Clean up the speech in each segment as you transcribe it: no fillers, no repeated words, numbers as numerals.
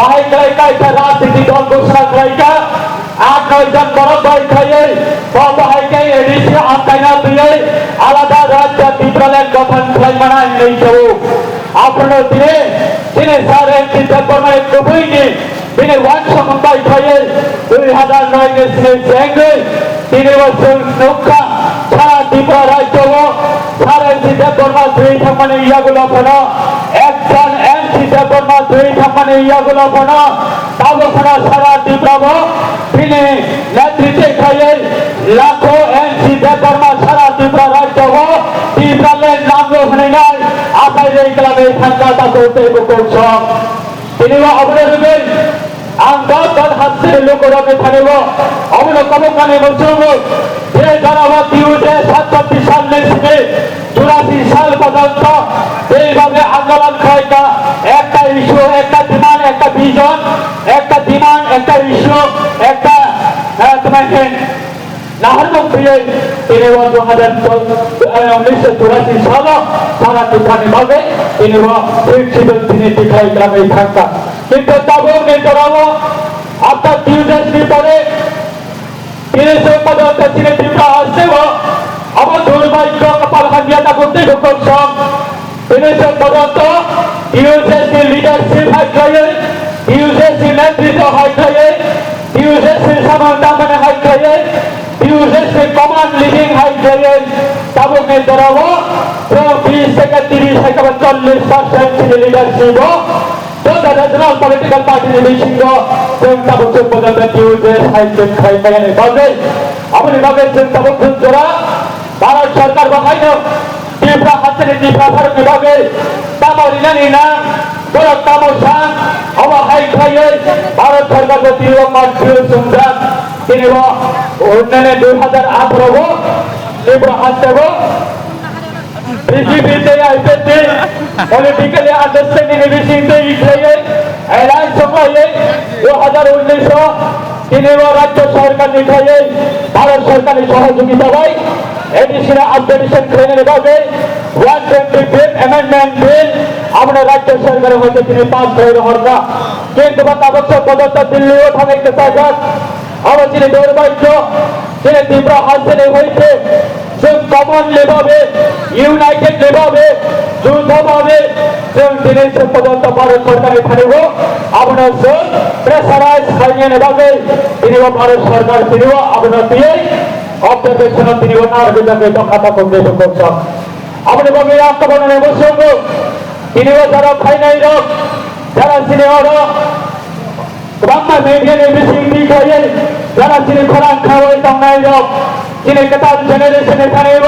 বাহিকায় রাজনীতি দল ঘোষণা করাইকা 8-9 জন বড় ভাই খাইয়ে বাহিকায় এডিসি আকাইনা দিয়ে আলাদা রাজ্য বিপ্লবের গঠন খাই মানায় নেই যাবো আপনার দিনে তিনি স্যার এমপি দেববর্মার কবইনি তিনি ওয়ান সমবায় খাইয়ে 2009 সিনে জেঙ্গে তিনি বছর নৌকা সারা ত্রিপুরা রাজ্য স্যার এমপি দেববর্মা দুই থামানে ইয়াগুলো ফোনা একজন এমপি দেববর্মা দুই থামানে ইয়াগুলো ফোনা তাবখানা সারা ত্রিপুরা তিনি নেতৃত্বে খাইয়ে লাখো এমপি দেববর্মা সারা ত্রিপুরা রাজ্য ত্রিপুরালের নাম ওখানে নাই আশায় এই গ্রামে থাকা করতে করছ তিনি অবলম্বন আন্দোলন হাতে লোকরমে থাকব অবলম্বনে বলছিল যে জনমত ইউজে 67 সাল থেকে 84 সাল পর্যন্ত এইভাবে আন্দোলন করেছে একটা ইস্যু একটা ডিমান্ড একটা ভিজন একটা ডিমান্ড একটা ইস্যু একটা তোমাকে নাহরমন্ত্রী তিনি 1984 সাল সারা দোকানে ভাবে তিনি তিনি দেখাই গ্রামে থাকা কিন্তু তবুও নেতারাও আপনার ইউজের পরে তিনি সে পর্যন্ত তিনি ত্রিপুরা আসছেও আমার দুর্ভাগ্য কপাল ভাঙিয়াটা করতে করছ তিনি সে পর্যন্ত ইউজেসি লিডারশিপ হাই খাইয়ে ইউজেসি নেতৃত্ব হাই খাইয়ে ইউজেসি সমাধান হাই খাইয়ে ইউজেসি কমান্ড লিডিং হাই খাইয়ে তবুও নেতারাও 20 থেকে 30 থেকে 40% leadership regional political party leadership চিন্তা বছর পর্যন্ত ইউজেস হাইটেক খাই মানে বাজে আপনি ভাবে চিন্তা বছর জোড়া ভারত সরকার বাহাইল ত্রিপুরা হাতে ত্রিপুরা ভারত বিভাগে তামরিনানি না বড় তামসান হওয়া হাই খাইয়ে ভারত সরকার ত্রিপুরা মাঠীয় সংগ্রাম তিনি উন্নয়নে 2018 ত্রিপুরা হাতে পৃথিবীতে আইতে পলিটিক্যালি আন্ডারস্ট্যান্ডিং এভিসিংতে ইসলাইয়ে এলান সময়ে 2019 তিনি রাজ্য সরকার নিঠাইয়ে ভারত সরকারের সহযোগিতা পাই এডিশনাল আপডেটেশন ট্রেনের ভাবে 125 অ্যামেন্ডমেন্ট বিল আমরা রাজ্য সরকারের মধ্যে তিনি পাস করে হরকা কিন্তু বাতাবস্য পদার্থ দিল্লি ও থাকতে সাজাত আমরা তিনি দুর্ভাগ্য তিনি তীব্র হাসিনে হয়েছে কমন লেভাবে ইউনাইটেড লেভাবে যৌথভাবে তিনি সে পর্যন্ত ভারত সরকারের থাকব আপনার প্রেসারাইজ ফাইনাল ভাবে তিনি ভারত সরকার তিনি আপনার দিয়ে অবজারভেশন তিনি ওনার বিভাগে খাতা করতে করছেন আপনি ভাবে আত্মবর্ণনে বসুন তিনি যারা ফাইনাল রোগ যারা সিনিয়র বাংলা মিডিয়ানে বেশি ঠিক হয়ে যারা তিনি খোরাক খাওয়াই তংনাই রোগ তিনি কেতাল জেনারেশনে থানেব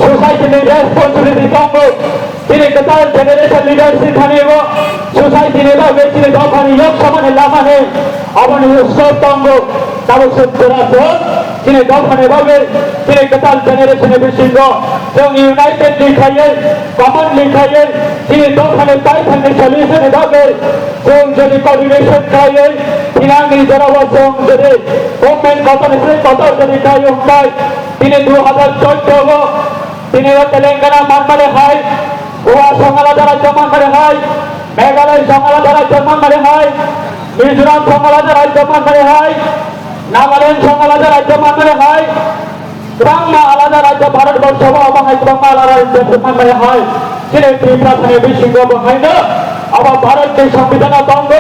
সোসাইটি রেসপন্সিবিলিটি কম তিনি কেতাল জেনারেশন লিডারশিপ থানেব সোসাইটি নেভাবে তিনি দফানি লোক সমানে লামানে অবনি উৎসব তারও সত্যরাত তিনি দফানে ভাবে তিনি কেতাল জেনারেশনে বেশি এবং ইউনাইটেড লিখাইয়ে কমন লিখাইয়ে তিনি দফানে পাইথানে সলিউশনে ভাবে এবং যদি কোঅর্ডিনেশন খাইয়ে ফিনাঙ্গি জনবসং যদি গভর্নমেন্ট গঠনের কত যদি খাই উঠায় তিনি 2014 তিনি তেলেঙ্গানা মানমারে হয় গোয়া সংগালা দ্বারা জমা করে হয় মেঘালয় সংগালা দ্বারা জমা করে হয় মিজোরাম সংগালা দ্বারা জমা করে হয় নাগাল্যান্ড সংগালা দ্বারা জমা করে হয় ব্রহ্মা আলাদা রাজ্য ভারতবর্ষ মহাই ব্রহ্মা আলাদা রাজ্য জমা করে হয় তিনি ত্রিপুরা থানে বেশি হয় না আবার ভারতের সংবিধান ভঙ্গ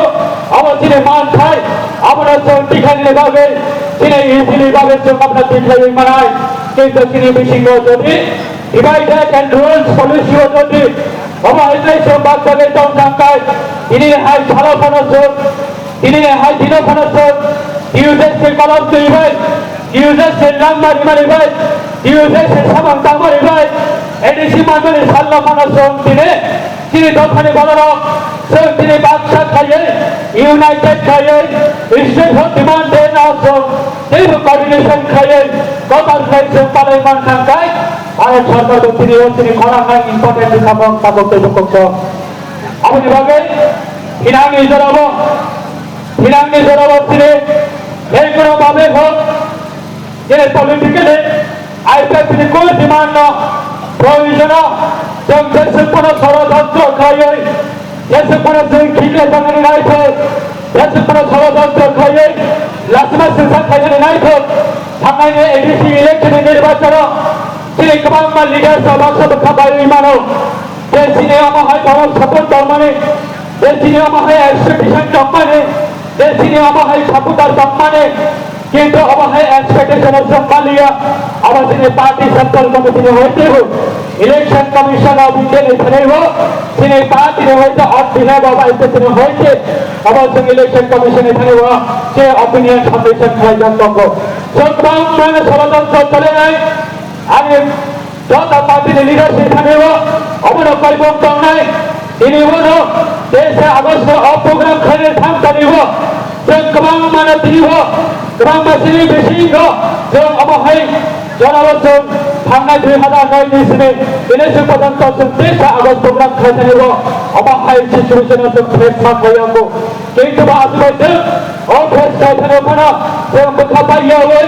আবার তিনি মান খায় আপনার টিখানি ভাবে তিনি ইজিলি ভাবে আপনার টিখাই মানায় কিন্তু তিনি বেশি যদি ডিভাইডেড অ্যান্ড রুলস পলিসি যদি অবহেলায় বাচ্চাদের সংখ্যায় তিনি হাই ভালো ফনসর তিনি হাই দিন ফনসর ইউজেসকে কলম তৈরি ইউজেসের নাম্বার মারি ভাই ইউজেসের সামান তামারি ভাই এডিসি মানে সাল্লা ফনসর তিনি দোকানে বড় তিনি বাদশা খাইয়ে ইউনাইটেড খাইয়ে স্টেট ডিমান্ড দেন আসো তিনি কোঅর্ডিনেশন খাইয়ে কতার খাইছে পালে মান সংখ্যায় ভারত সরকার তিনি খরাঙ্গায় ইম্পর্টেন্ট খাবক খাবক করছ আপনি ভাবে ফিনাঙ্গি জড়াব তিনি এই কোনো ভাবে হোক যে পলিটিক্যালি আইপিএল তিনি কোন ডিমান্ড প্রয়োজন এবং দেশে কোনো ষড়যন্ত্র খাইয়ে দেশে কোনো ঠিকে জানানি রাইছে দেশে কোনো ষড়যন্ত্র খাইয়ে লাসিমা সিনসা খাইয়ে নাই হোক সামনে এডিসি ইলেকশনে নির্বাচন তিনি কমাম্মা লিডার সভাসদ খাবাই মানো যে সিনেমা হয় আমার সাপোর্ট মানে যে সিনেমা হয় এক্সপেকটেশন মানে যে সিনেমা হয় সাপোর্টার মানে কিন্তু আমার হয় এক্সপেকটেশন সম্মানিয়া আমার সিনে পার্টি সেন্ট্রাল কমিটি হইতে হোক ইলেকশন কমিশন অফ ইন্ডিয়া এখানে হোক সিনে পার্টি হইতে অর্ডিনারি বাবা এখানে হইতে আমার সঙ্গে ইলেকশন কমিশন এখানে হোক সে অপিনিয়ন ফাউন্ডেশন খাই জানতঙ্গ সব মানে ষড়যন্ত্র চলে নাই আমি যত পার্টির লিডারশিপ এখানে হোক অমন পরিবর্তন নাই তিনি বলো দেশে আগস্ট অপ্রোগ্রাম খাইলে থামতা নিব जों गोबां माने दिनैबो गोबां मानसिनि बेसिखौ जों अबहाय जनाबजों थांनाय 2009 दिनैसिम पर्यन्त जों 3 आगस्ट प्रग्राम खालामनांगौ अबहाय सिचुएशनाव जों फेस खालामनांगौ किन्तु आजिखालि जों फेस खालामनांगौ जों बोखाबायै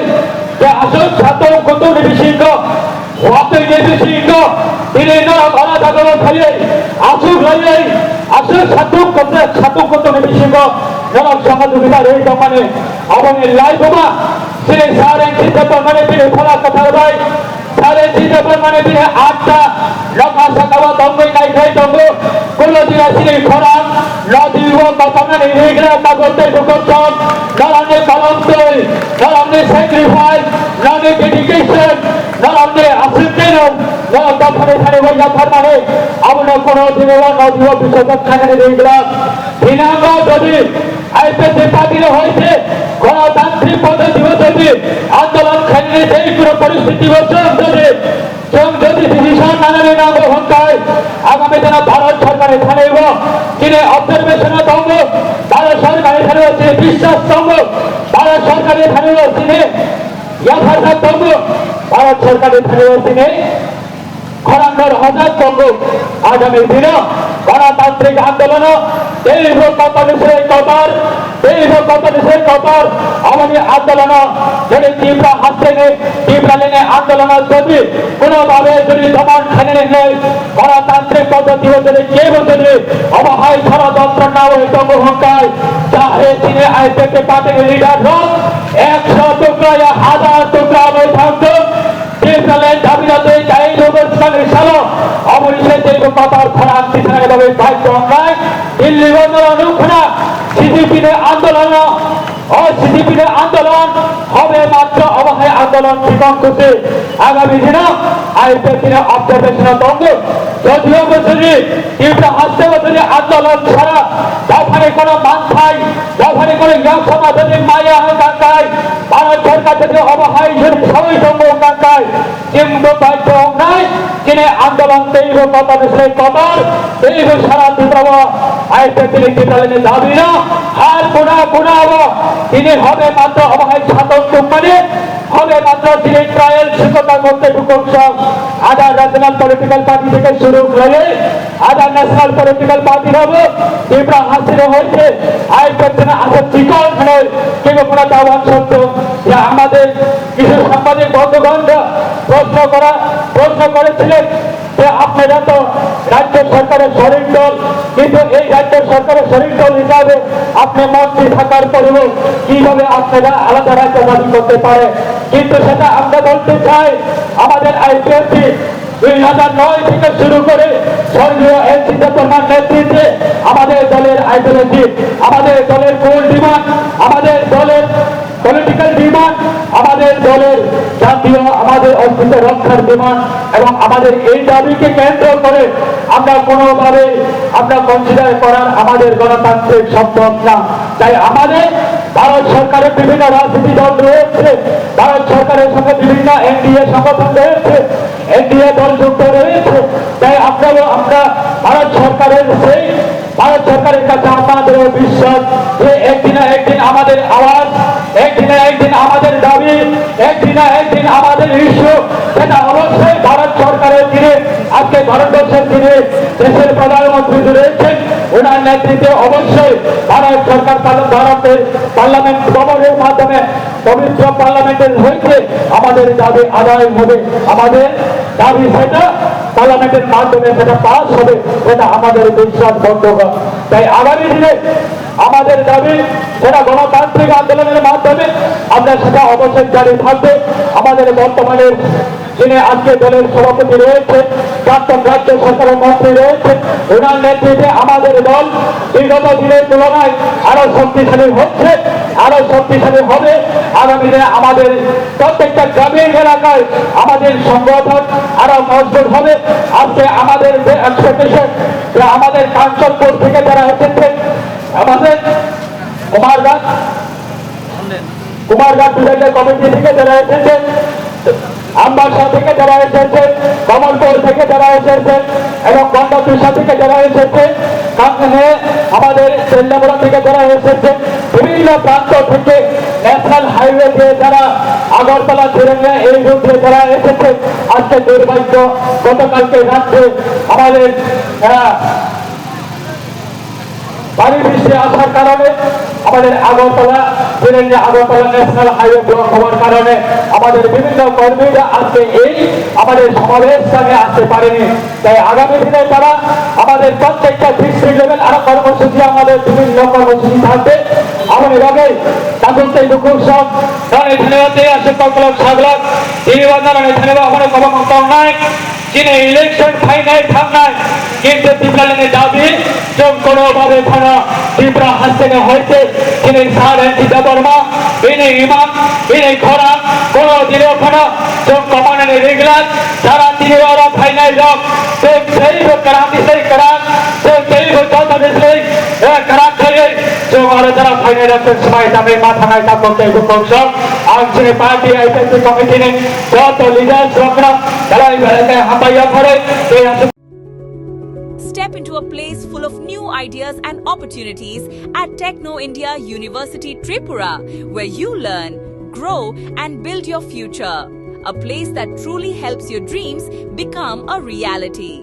जे आसु सातो गतनि बेसिखौ वातैनि बेसिखौ दिनै ना बारा दागो खायै आसु लायै आसु सातो गतनि बेसिखौ जनाब सहयोगिता रही माने अबनि लाइफमा सिने सारे चित्रपट माने बिने फला कथा भाई सारे चित्रपट माने बिने आठटा लखा सकावा दंगै नाइ खाइ दंगो कुलो दिना सिने खराम नदीव कथाने रेगरा कागते दुकम नालाने कलमतोय नालाने सैक्रिफाइस नालाने डेडिकेशन नालाने असिस्टेंट ना दफने थाने वया फरमाने अबनो कोनो दिनेव नदीव विसर्जन खाने रेगरा दिनांग যদি আইপিএসি পার্টির হয়েছে গণতান্ত্রিক পদ্ধতি যদি আন্দোলন খাইলে যেই কোনো পরিস্থিতি হচ্ছে যদি ডিসিশন না নেবে না হকায় আগামী দিনে ভারত সরকারের থানেব চীনে অবজারভেশনে দঙ্গ ভারত সরকারের থানে হচ্ছে বিশ্বাস দঙ্গ ভারত সরকারের থানে চীনে ইয়াথার্থ দঙ্গ ভারত সরকারের থানে চীনে খরাঙ্গর হাজার দঙ্গ আগামী দিনে গণতান্ত্রিক আন্দোলন দীর্ঘ কতনিশের কবর আমাদের আন্দোলন যদি তীব্র হাসতে তীব্র লেনে আন্দোলন যদি কোনোভাবে যদি দমন খানে নেই গণতান্ত্রিক পদ্ধতি যদি কেউ যদি অবহায় ষড়যন্ত্র না হয়ে হকায় চাহে চীনে আইপিএসি পার্টির লিডার হোক 100 টুকরা 1000 টুকরা হয়ে থাকতো তীব্রলেন দাবিরাতে যাই লোকের সালো অবশ্যই যে কতার খরান পিছনে ভাবে ভাগ্য অন্যায় দিল্লি বন্ধ অনুক্ষণা সিজিপির আন্দোলন হবে মাত্র অবহায় আন্দোলন ঠিকন করতে আগামী দিনে আইপিএসির অবজারভেশন দঙ্গ যদিও বছরই তীব্র হাসতে বছরই আন্দোলন ছাড়া যখনই কোনো মানথাই যখনই কোনো সমাজ যদি মায়া কাঙ্কায় ভারত সরকার যদি অবহায় যদি সবাই দঙ্গ কাঙ্কায় কিন্তু বাধ্য নাই যিনি আন্দোলন দীর্ঘ কতনিশের কবর দীর্ঘ সারা দুর্ব আইপিএসির নেতৃত্বাধীন দাবি না আর পুনঃ তিনি হবে মাত্র অবহায় ছাত্র কোম্পানি হবে মাত্র তিনি ট্রায়াল শিক্ষকতা করতে ঢুকছেন আদার ন্যাশনাল পলিটিক্যাল পার্টি থেকে শুরু করে আদার ন্যাশনাল পলিটিক্যাল পার্টি হবে তীব্র হাসির হয়েছে আইপিএসির আসে চিকন নয় কেউ কোনো আহ্বান সত্য যে আমাদের কিছু সাংবাদিক বন্ধুগণ প্রশ্ন করেছিলেন যে আপনারা তো রাজ্য সরকারের শরিক দল কিন্তু এই রাজ্যের সরকারের শরিক দল হিসাবে আপনি মন্ত্রী থাকার পরেও কিভাবে আপনারা আলাদা রাজ্য দাবি করতে পারে কিন্তু সেটা আমরা বলতে চাই আমাদের আইপিএসি 2009 থেকে শুরু করে স্বর্গীয় এনসি চেতনার নেতৃত্বে আমাদের দলের আইডিওলজি আমাদের দলের কোর ডিমান্ড আমাদের দলের পলিটিক্যাল ডিমান্ড আমাদের দলের জাতীয় আমাদের অস্তিত্ব রক্ষার ডিমান্ড এবং আমাদের এই দাবিকে কেন্দ্র করে আমরা কোনোভাবে আমরা কনসিডার করার আমাদের গণতান্ত্রিক সম্ভব না তাই আমাদের ভারত সরকারের বিভিন্ন রাজনীতি দল রয়েছে ভারত সরকারের সঙ্গে বিভিন্ন এনডিএ সংগঠন রয়েছে এনডিএ দল যুক্ত রয়েছে তাই আমরা ভারত সরকারের কাছে আমাদের বিশ্বাস যে একদিন আমাদের আওয়াজ একদিন আমাদের দাবি একদিন আমাদের ইস্যু সেটা অবশ্যই ভারত সরকারের দিনে আজকে ভারতবর্ষের দিনে দেশের প্রধানমন্ত্রী রয়েছেন ওনার নেতৃত্বে অবশ্যই ভারত সরকার ভারতের পার্লামেন্ট ভবনের মাধ্যমে পবিত্র পার্লামেন্টের হইতে আমাদের দাবি আদায় হবে আমাদের দাবি সেটা পার্লামেন্টের মাধ্যমে সেটা পাস হবে এটা আমাদের বিশ্বাস বন্ধ তাই আগামী দিনে আমাদের দাবি সেটা গণতান্ত্রিক আন্দোলনের মাধ্যমে আমরা সেটা অবশ্যই জারি থাকবে। আমাদের বর্তমানে যিনি আজকে দলের সভাপতি রয়েছে, প্রাক্তন রাজ্য সরকারের মন্ত্রী রয়েছে, ওনার নেতৃত্বে আমাদের দল বিগত দিনের তুলনায় আরো শক্তিশালী হচ্ছে, আরো শক্তিশালী হবে। আগামী দিনে আমাদের প্রত্যেকটা গ্রামীণ এলাকায় আমাদের সংগঠন আরো মজবুত হবে। আজকে আমাদের যে এক্সপেকটেশন যে আমাদের কাঞ্চনপুর থেকে যারা এসেছে, আমাদের কুমারঘাট বিভাগীয় কমিটি থেকে যারা এসেছে, আমবাসা থেকে যারা এসেছে, কমলপুর থেকে যারা এসেছে এবং গন্ডাতুষা থেকে যারা এসেছে, আমাদের চেল্লাপুরা থেকে যারা এসেছে, বিভিন্ন প্রান্ত থেকে ন্যাশনাল হাইওয়ে দিয়ে যারা আগরতলা ছিলেন এই রুট দিয়ে যারা এসেছে, আজকে দুর্ভাগ্য গতকালকে রাত্রে আমাদের ভারী বৃষ্টি আসার কারণে আমাদের Agartala Agartala national highway block হওয়ার কারণে আমাদের বিভিন্ন কর্মীরা আজকে এই আমাদের সমাবেশ স্থানে আসতে পারেনি। তাই আগামী দিনে তারা আমাদের প্রত্যেকটা ডিস্ট্রিক্ট লেভেল আরো কর্মসূচি, আমাদের বিভিন্ন কর্মসূচি থাকবে। আমাদের আগে তাগুলতে দুকুসব নন এখানেতে আছে কলকলক সাগলক এই বন্ধন এখানে আমাদের কর্মকর্তা নাই যিনি ইলেকশন ফাইনাল থামনায় কিন্তু ত্রিপুরালেনে দাবি যোগ কোনোভাবে থানা ত্রিপুরা হাসতে হয়েছে যিনি সারেন চিদাবর্মা ইনি ইমাম ইনি খরা কোনো দিলেও খানা যোগ কমানের রেগুলার যারা তিনি ওরা ফাইনাল যোগ তো সেই করাতি সেই করা তো সেই কথা দিলে করা করে যোগ আর যারা ফাইনাল রাখছেন সময় যাবে মাথা নাই তা করতে দুকুসব আজ যে পার্টি আইপিসি কমিটি ने যত লিডার্স রকরা তারা এই হাতাইয়া করে এই Step into a place full of new ideas and opportunities at Techno India University Tripura, where you learn, grow and build your future. A place that truly helps your dreams become a reality.